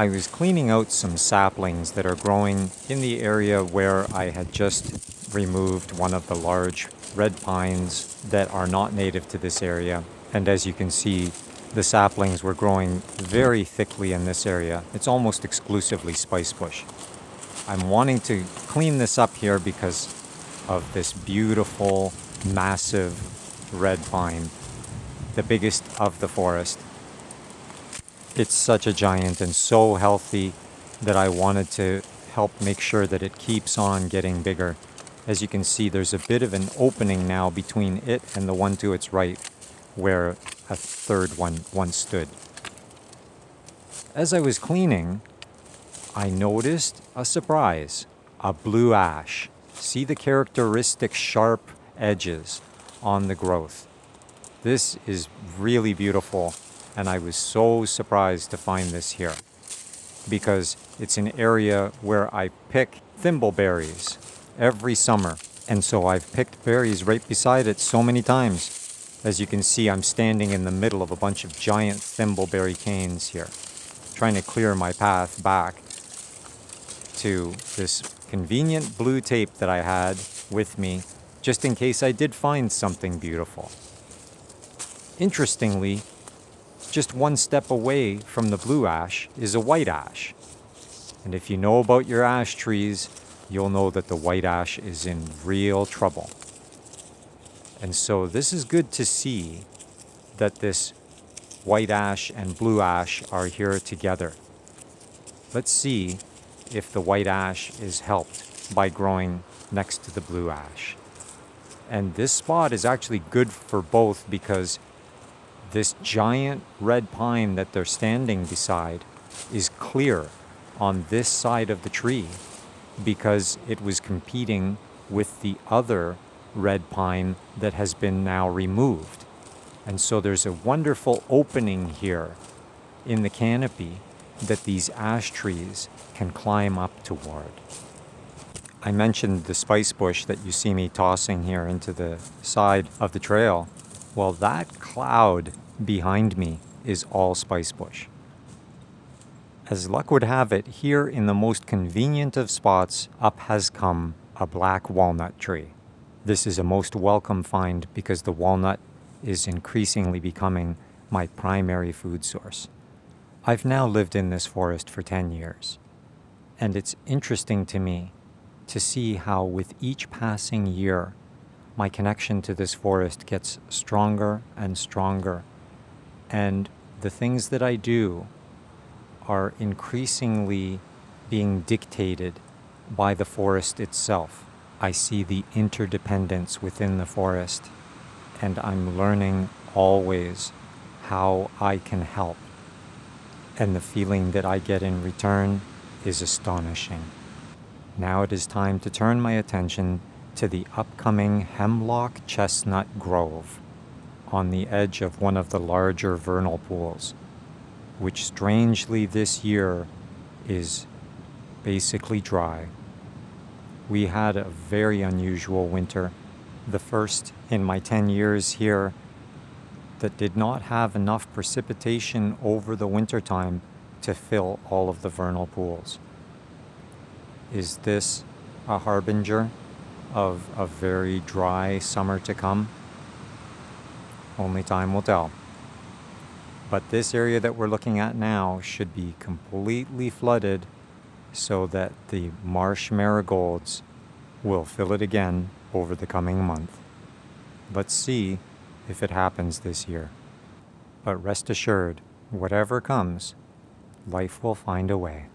I was cleaning out some saplings that are growing in the area where I had just removed one of the large red pines that are not native to this area. And as you can see, the saplings were growing very thickly in this area. It's almost exclusively spice bush. I'm wanting to clean this up here because of this beautiful, massive red pine, the biggest of the forest. It's such a giant and so healthy that I wanted to help make sure that it keeps on getting bigger. As you can see, there's a bit of an opening now between it and the one to its right, where a third one once stood. As I was cleaning, I noticed a surprise, a blue ash. See the characteristic sharp edges on the growth. This is really beautiful, and I was so surprised to find this here because it's an area where I pick thimble berries every summer, and so I've picked berries right beside it so many times. As you can see, I'm standing in the middle of a bunch of giant thimbleberry canes here, trying to clear my path back to this convenient blue tape that I had with me, just in case I did find something beautiful. Interestingly, just one step away from the blue ash is a white ash. And if you know about your ash trees, you'll know that the white ash is in real trouble. And so this is good to see that this white ash and blue ash are here together. Let's see if the white ash is helped by growing next to the blue ash. And this spot is actually good for both because this giant red pine that they're standing beside is clear on this side of the tree because it was competing with the other red pine that has been now removed. And so there's a wonderful opening here in the canopy that these ash trees can climb up toward. I mentioned the spice bush that you see me tossing here into the side of the trail. Well, that cloud behind me is all spice bush. As luck would have it, here in the most convenient of spots, up has come a black walnut tree. This is a most welcome find because the walnut is increasingly becoming my primary food source. I've now lived in this forest for 10 years, and it's interesting to me to see how with each passing year, my connection to this forest gets stronger and stronger, and the things that I do are increasingly being dictated by the forest itself. I see the interdependence within the forest, and I'm learning always how I can help. And the feeling that I get in return is astonishing. Now it is time to turn my attention to the upcoming hemlock chestnut grove on the edge of one of the larger vernal pools, which strangely this year is basically dry. We had a very unusual winter, the first in my 10 years here, that did not have enough precipitation over the wintertime to fill all of the vernal pools. Is this a harbinger of a very dry summer to come? Only time will tell. But this area that we're looking at now should be completely flooded so that the marsh marigolds will fill it again over the coming month. Let's see if it happens this year. But rest assured, whatever comes, life will find a way.